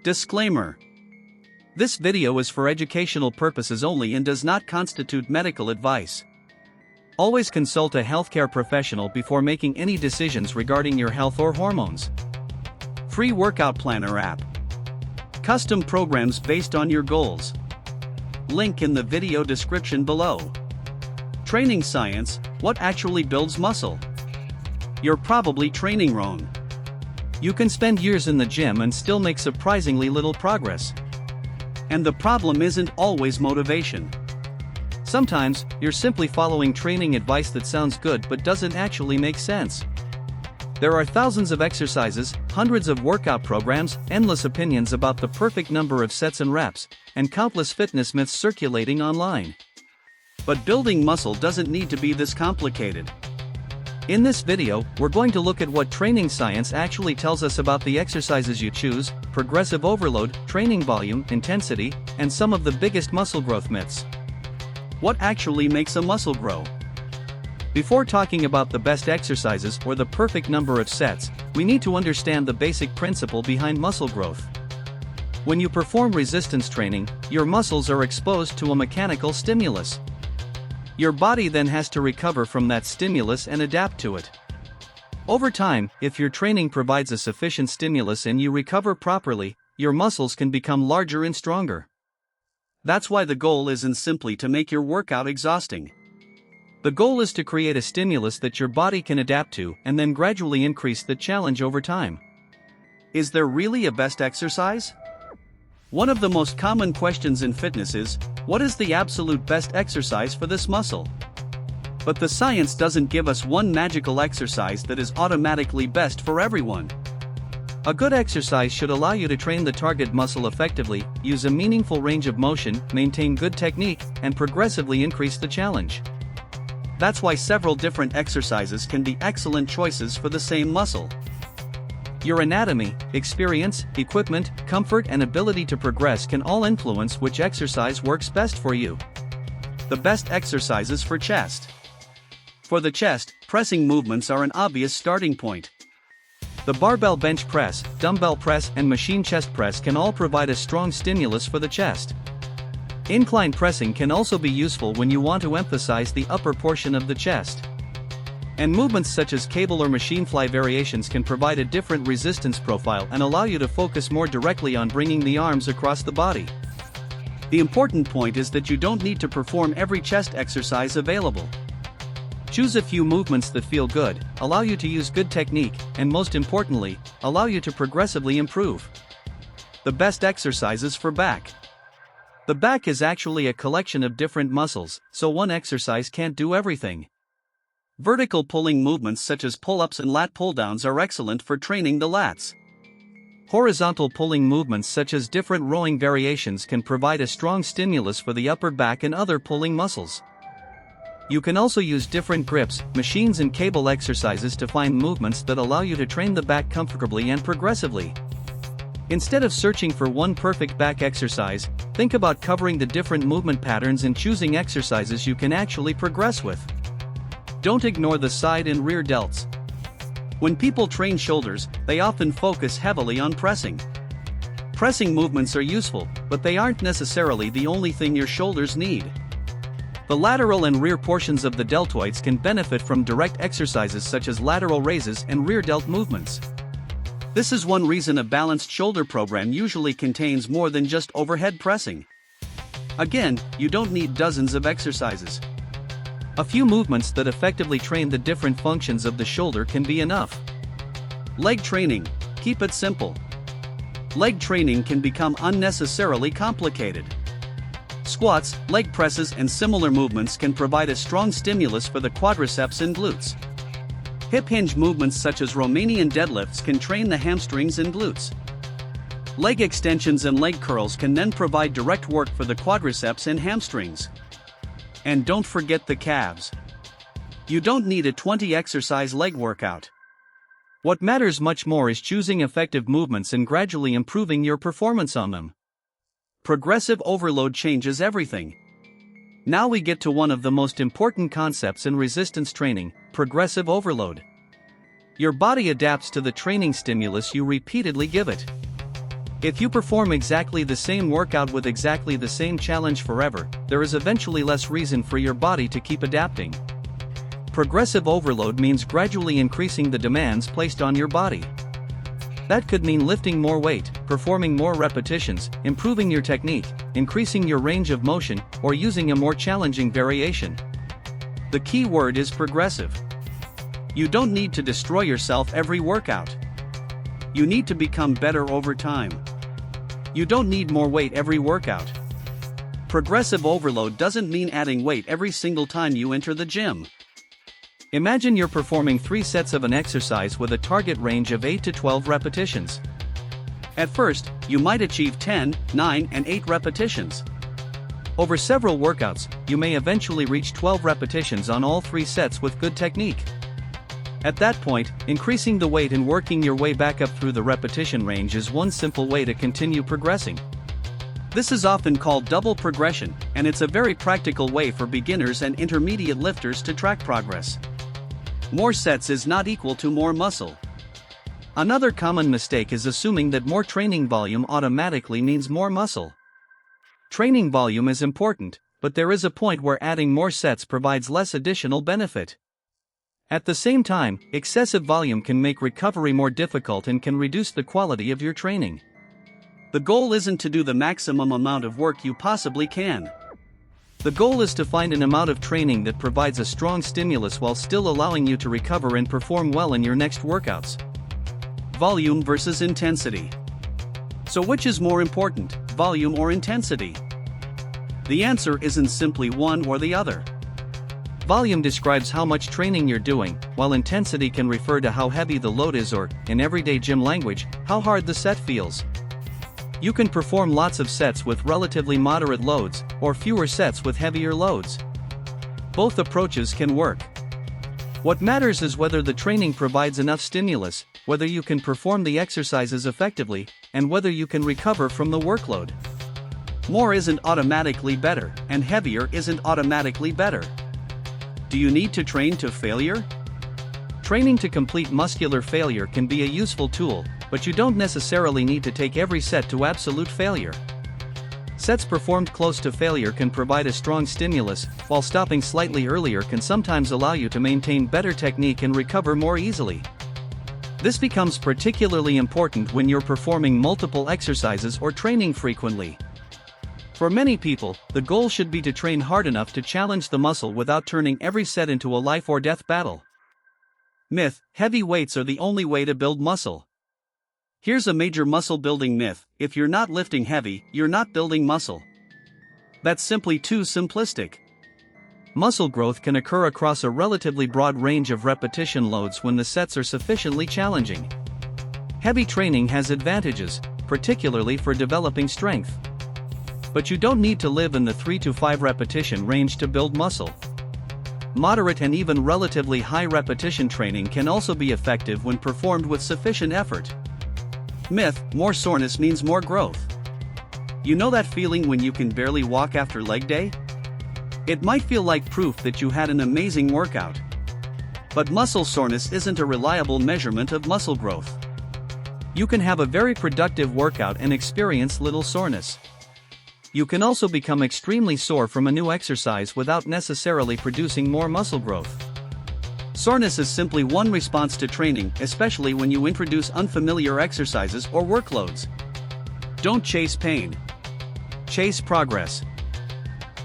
Disclaimer. This video is for educational purposes only and does not constitute medical advice. Always consult a healthcare professional before making any decisions regarding your health or hormones. Free workout planner app. Custom programs based on your goals. Link in the video description below. Training science, what actually builds muscle? You're probably training wrong. You can spend years in the gym and still make surprisingly little progress. And the problem isn't always motivation. Sometimes, you're simply following training advice that sounds good but doesn't actually make sense. There are thousands of exercises, hundreds of workout programs, endless opinions about the perfect number of sets and reps, and countless fitness myths circulating online. But building muscle doesn't need to be this complicated. In this video, we're going to look at what training science actually tells us about the exercises you choose, progressive overload, training volume, intensity, and some of the biggest muscle growth myths. What actually makes a muscle grow? Before talking about the best exercises or the perfect number of sets, we need to understand the basic principle behind muscle growth. When you perform resistance training, your muscles are exposed to a mechanical stimulus. Your body then has to recover from that stimulus and adapt to it. Over time, if your training provides a sufficient stimulus and you recover properly, your muscles can become larger and stronger. That's why the goal isn't simply to make your workout exhausting. The goal is to create a stimulus that your body can adapt to and then gradually increase the challenge over time. Is there really a best exercise? One of the most common questions in fitness is, what is the absolute best exercise for this muscle? But the science doesn't give us one magical exercise that is automatically best for everyone. A good exercise should allow you to train the target muscle effectively, use a meaningful range of motion, maintain good technique, and progressively increase the challenge. That's why several different exercises can be excellent choices for the same muscle. Your anatomy, experience, equipment, comfort, and ability to progress can all influence which exercise works best for you. The best exercises for chest. For the chest, pressing movements are an obvious starting point. The barbell bench press, dumbbell press, and machine chest press can all provide a strong stimulus for the chest. Incline pressing can also be useful when you want to emphasize the upper portion of the chest. And movements such as cable or machine fly variations can provide a different resistance profile and allow you to focus more directly on bringing the arms across the body. The important point is that you don't need to perform every chest exercise available. Choose a few movements that feel good, allow you to use good technique, and most importantly, allow you to progressively improve. The best exercises for back. The back is actually a collection of different muscles, so one exercise can't do everything. Vertical pulling movements such as pull-ups and lat pull-downs are excellent for training the lats. Horizontal pulling movements such as different rowing variations can provide a strong stimulus for the upper back and other pulling muscles. You can also use different grips, machines, and cable exercises to find movements that allow you to train the back comfortably and progressively. Instead of searching for one perfect back exercise, think about covering the different movement patterns and choosing exercises you can actually progress with. Don't ignore the side and rear delts. When people train shoulders, they often focus heavily on pressing. Pressing movements are useful, but they aren't necessarily the only thing your shoulders need. The lateral and rear portions of the deltoids can benefit from direct exercises such as lateral raises and rear delt movements. This is one reason a balanced shoulder program usually contains more than just overhead pressing. Again, you don't need dozens of exercises. A few movements that effectively train the different functions of the shoulder can be enough. Leg training, keep it simple. Leg training can become unnecessarily complicated. Squats, leg presses, and similar movements can provide a strong stimulus for the quadriceps and glutes. Hip hinge movements such as Romanian deadlifts can train the hamstrings and glutes. Leg extensions and leg curls can then provide direct work for the quadriceps and hamstrings. And don't forget the calves. You don't need a 20-exercise leg workout. What matters much more is choosing effective movements and gradually improving your performance on them. Progressive overload changes everything. Now we get to one of the most important concepts in resistance training, progressive overload. Your body adapts to the training stimulus you repeatedly give it. If you perform exactly the same workout with exactly the same challenge forever, there is eventually less reason for your body to keep adapting. Progressive overload means gradually increasing the demands placed on your body. That could mean lifting more weight, performing more repetitions, improving your technique, increasing your range of motion, or using a more challenging variation. The key word is progressive. You don't need to destroy yourself every workout. You need to become better over time. You don't need more weight every workout. Progressive overload doesn't mean adding weight every single time you enter the gym. Imagine you're performing 3 sets of an exercise with a target range of 8 to 12 repetitions. At first, you might achieve 10, 9, and 8 repetitions. Over several workouts, you may eventually reach 12 repetitions on all 3 sets with good technique. At that point, increasing the weight and working your way back up through the repetition range is one simple way to continue progressing. This is often called double progression, and it's a very practical way for beginners and intermediate lifters to track progress. More sets is not equal to more muscle. Another common mistake is assuming that more training volume automatically means more muscle. Training volume is important, but there is a point where adding more sets provides less additional benefit. At the same time, excessive volume can make recovery more difficult and can reduce the quality of your training. The goal isn't to do the maximum amount of work you possibly can. The goal is to find an amount of training that provides a strong stimulus while still allowing you to recover and perform well in your next workouts. Volume versus intensity. So which is more important, volume or intensity? The answer isn't simply one or the other. Volume describes how much training you're doing, while intensity can refer to how heavy the load is or, in everyday gym language, how hard the set feels. You can perform lots of sets with relatively moderate loads, or fewer sets with heavier loads. Both approaches can work. What matters is whether the training provides enough stimulus, whether you can perform the exercises effectively, and whether you can recover from the workload. More isn't automatically better, and heavier isn't automatically better. Do you need to train to failure? Training to complete muscular failure can be a useful tool, but you don't necessarily need to take every set to absolute failure. Sets performed close to failure can provide a strong stimulus, while stopping slightly earlier can sometimes allow you to maintain better technique and recover more easily. This becomes particularly important when you're performing multiple exercises or training frequently. For many people, the goal should be to train hard enough to challenge the muscle without turning every set into a life or death battle. Myth: heavy weights are the only way to build muscle. Here's a major muscle building myth: if you're not lifting heavy, you're not building muscle. That's simply too simplistic. Muscle growth can occur across a relatively broad range of repetition loads when the sets are sufficiently challenging. Heavy training has advantages, particularly for developing strength. But you don't need to live in the 3 to 5 repetition range to build muscle. Moderate and even relatively high repetition training can also be effective when performed with sufficient effort. Myth: more soreness means more growth. You know that feeling when you can barely walk after leg day? It might feel like proof that you had an amazing workout. But muscle soreness isn't a reliable measurement of muscle growth. You can have a very productive workout and experience little soreness. You can also become extremely sore from a new exercise without necessarily producing more muscle growth. Soreness is simply one response to training, especially when you introduce unfamiliar exercises or workloads. Don't chase pain. Chase progress.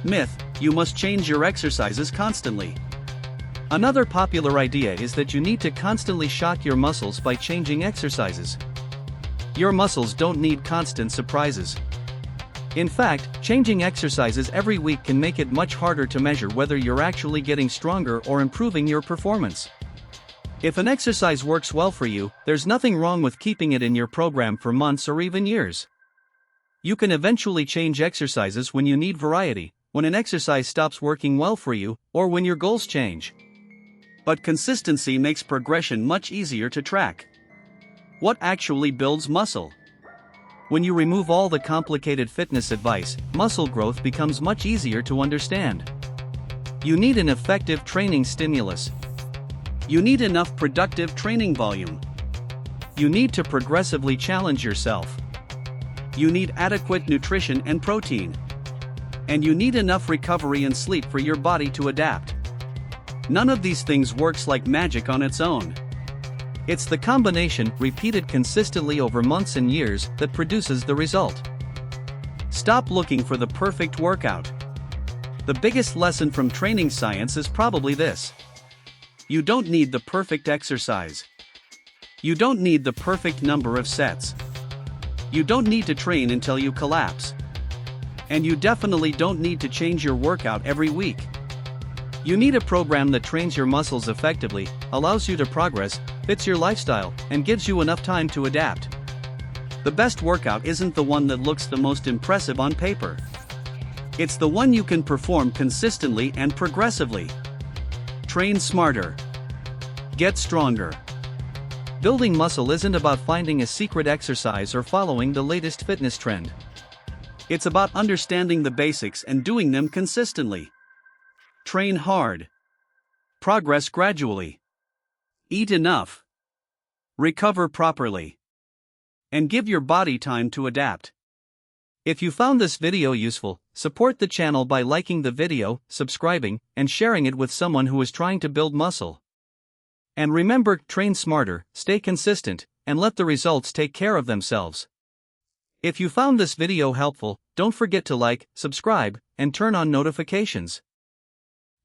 Myth: you must change your exercises constantly. Another popular idea is that you need to constantly shock your muscles by changing exercises. Your muscles don't need constant surprises. In fact, changing exercises every week can make it much harder to measure whether you're actually getting stronger or improving your performance. If an exercise works well for you, there's nothing wrong with keeping it in your program for months or even years. You can eventually change exercises when you need variety, when an exercise stops working well for you, or when your goals change. But consistency makes progression much easier to track. What actually builds muscle? When you remove all the complicated fitness advice, muscle growth becomes much easier to understand. You need an effective training stimulus. You need enough productive training volume. You need to progressively challenge yourself. You need adequate nutrition and protein. And you need enough recovery and sleep for your body to adapt. None of these things works like magic on its own. It's the combination, repeated consistently over months and years, that produces the result. Stop looking for the perfect workout. The biggest lesson from training science is probably this: you don't need the perfect exercise. You don't need the perfect number of sets. You don't need to train until you collapse. And you definitely don't need to change your workout every week. You need a program that trains your muscles effectively, allows you to progress, fits your lifestyle, and gives you enough time to adapt. The best workout isn't the one that looks the most impressive on paper. It's the one you can perform consistently and progressively. Train smarter. Get stronger. Building muscle isn't about finding a secret exercise or following the latest fitness trend. It's about understanding the basics and doing them consistently. Train hard. Progress gradually. Eat enough. Recover properly. And give your body time to adapt. If you found this video useful, support the channel by liking the video, subscribing, and sharing it with someone who is trying to build muscle. And remember, train smarter, stay consistent, and let the results take care of themselves. If you found this video helpful, don't forget to like, subscribe, and turn on notifications.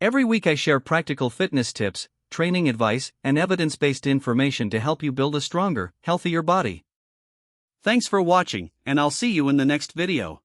Every week I share practical fitness tips, training advice, and evidence-based information to help you build a stronger, healthier body. Thanks for watching, and I'll see you in the next video.